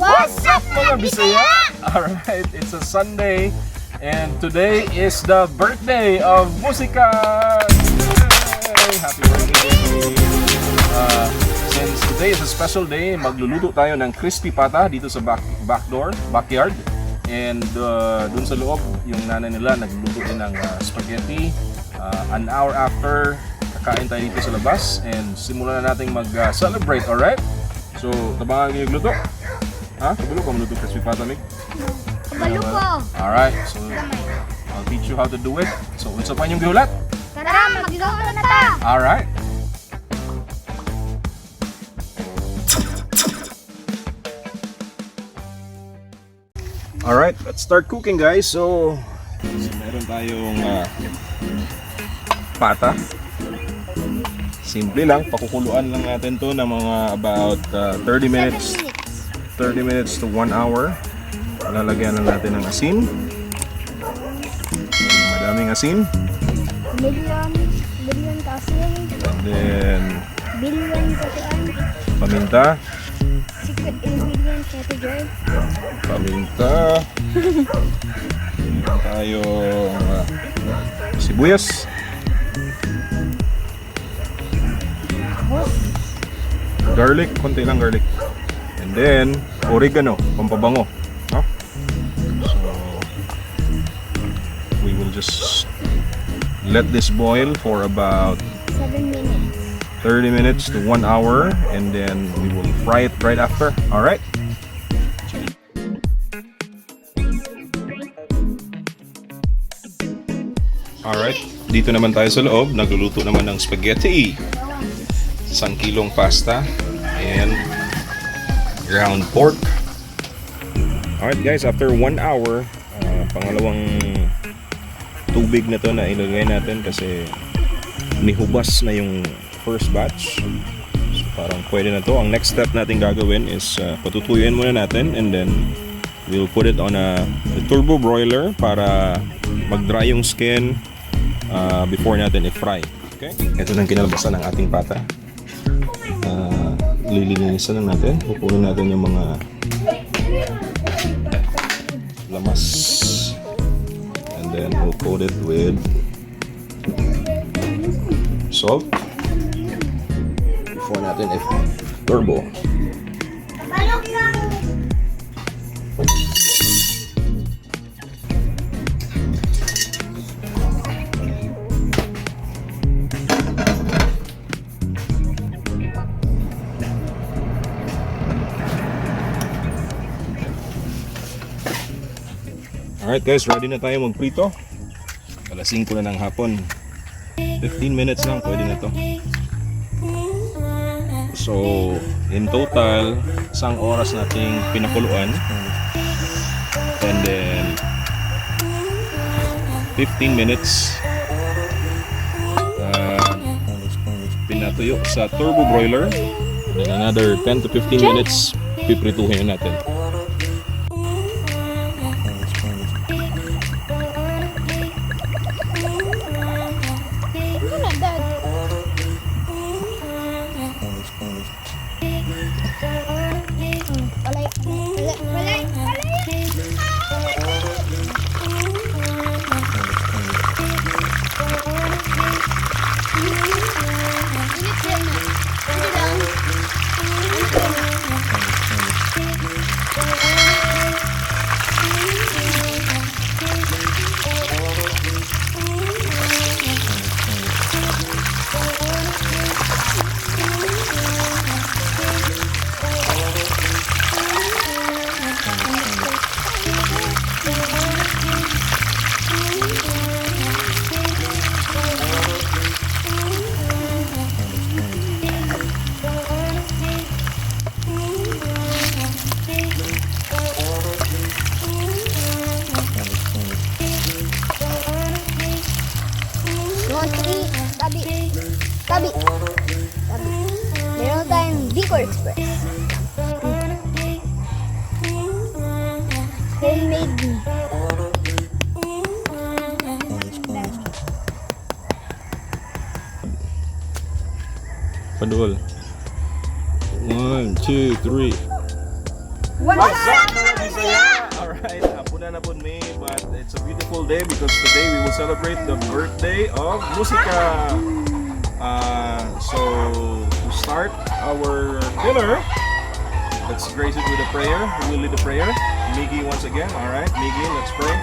What's up mga Bisaya? Alright, it's a Sunday and today is the birthday of Musika! Yay! Happy birthday! Since today is a special day, magluluto tayo ng crispy pata dito sa backyard. And dun sa loob, yung nanay nila nagluluto din ng spaghetti. An hour after, kakain tayo dito sa labas and simulan na natin mag-celebrate, alright? So, tabangan niyo yung luto. Ha? Kabalo ka maluto crispy pata, Mig? Kabalo ko. Alright, so I'll teach you how to do it. So, unsa pa inyong gihulat? Tara, magluto na ta. Alright. Alright, let's start cooking, guys. So meron tayong pata. Simple lang, pakukuluan lang natin to ng mga about 30 minutes. 30 minutes to 1 hour. Lalagyan na natin ng asin. Madaming asin. Billion kasin. And then Billion kasin. paminta. Secret ingredient category. Paminta. Meron tayong sibuyas. Garlic, konti lang garlic. And then, oregano, pampabango. No? So, we will just let this boil for about 7 minutes. 30 minutes to 1 hour, and then we will fry it right after. Alright? Alright, dito naman tayo sa loob. Nagluluto naman ng spaghetti. 1 kilong pasta and ground pork. Alright guys, after 1 hour, pangalawang tubig na to na ilagay natin kasi nihubas na yung first batch. So parang pwede na to. Ang next step natin gagawin is patutuyuin muna natin and then we'll put it on a turbo broiler para mag-dry yung skin before natin i-fry. Okay? Ito na kinalabasan ng ating pata. Lilinisan lang natin. Pupunin natin yung mga lamas. And then we'll coat it with salt before natin turbo. Alright guys, ready na tayo magprito. Alas 5 na ng hapon. 15 minutes lang, pwede na to. So, in total, 1 oras nating pinakuluan. And then 15 minutes pinatuyo sa turbo broiler. And then another 10 to 15 minutes piprituhin natin. Tabi. Meron tayong Bicol Express. Homemade. Padul. 1, 2, 3. What's up? Alright, hapuna na po me, but it's a beautiful day because today we will celebrate the birthday of Musika. So to start our dinner, let's grace it with a prayer. Who will lead the prayer? Miggy once again. Alright, Miggy, let's pray.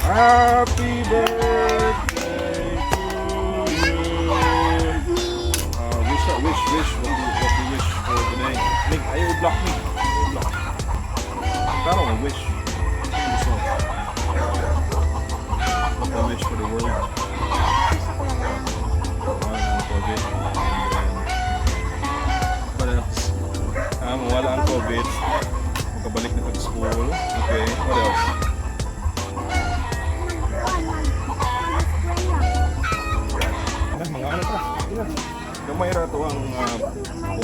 Happy birthday to you. Wish. What do you wish for today? Mig, ayaw i-block me. Parang a wish. So, what I wish for the world? COVID. What else? Wala ang COVID. Magkabalik na sa school. Okay, what else? Mga ano pa? Gamay ra to ang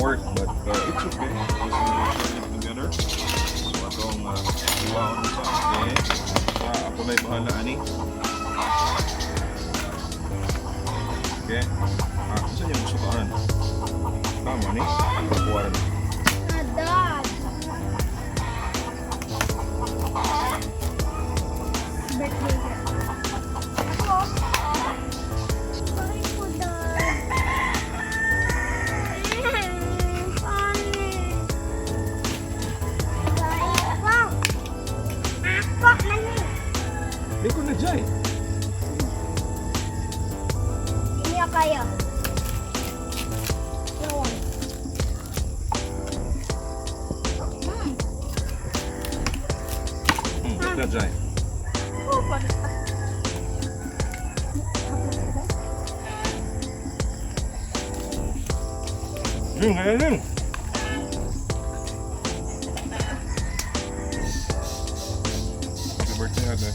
pork, but it's okay. Just share it together. So atong iwaon sa okay. Ako na bahala ani. Okay. Saan yung gusto kaan? Tama ni? Pagkuwaran. Dad. Birthday. Ako. Sorry po, Dad. Funny. Wow. Ako, mali. Di ko na dyan. Hindi niya kaya. Di na dyan. Kaya rin. Happy birthday, ate.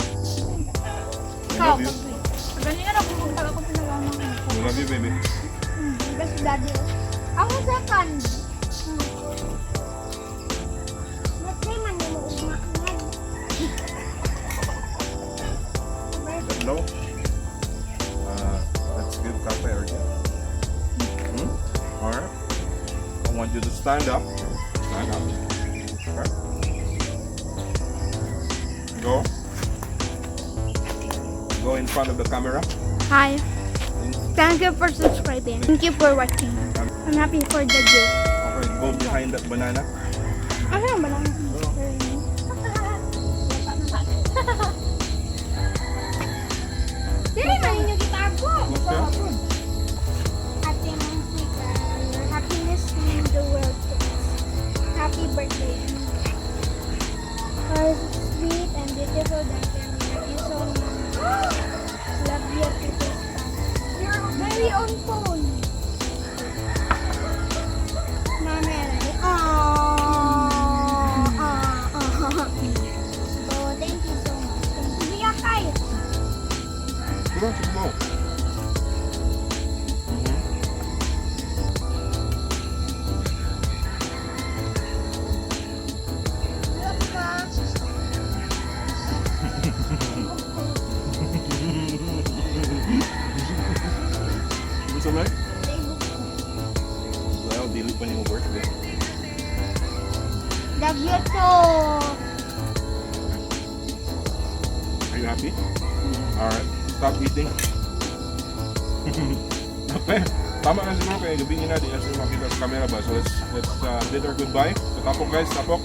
I love you. Ganyan ako kung taga ko pinagawa ng I love you, baby. best daddy. Ako second. Matay man mo umaknag. Hello? Let's give cafe again. Alright. I want you to stand up. Stand up. Okay. Go. Go in front of the camera. Hi. Thank you for subscribing. Thank you for watching. I'm happy for the gift. Okay, go behind that banana. Ano yung banana? Dili man ninyo gitago. Okay. Ate Musika, your happiness means the world to us. Happy birthday. Our sweet and beautiful daughter, love you so much. Love you, Tito Stan. You're very on phone. Mami, oh, thank you so much. Thank you, kayo. Come on, come on. Gusto mo? Well, dili pa niyo birthday. Love you too. Are you happy? Alright. Stop eating. Okay. Tama na siguro kaya gabi na di na siguro makita sa camera ba. So let's bid our goodbye. So tapok guys, tapok.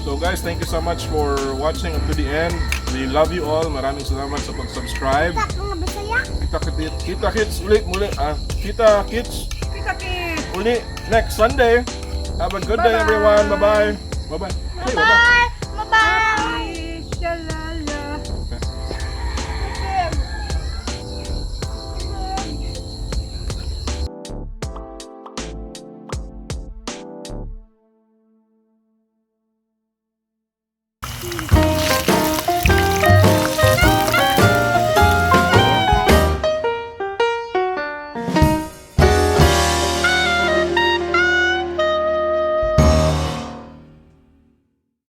So guys, thank you so much for watching up to the end. We love you all. Maraming salamat sa pag-subscribe. Mga Bisaya. Kita kids ulit muli. Kita kids uli next Sunday. Have a good day everyone. Bye-bye. Bye-bye. Hey, bye-bye. Bye.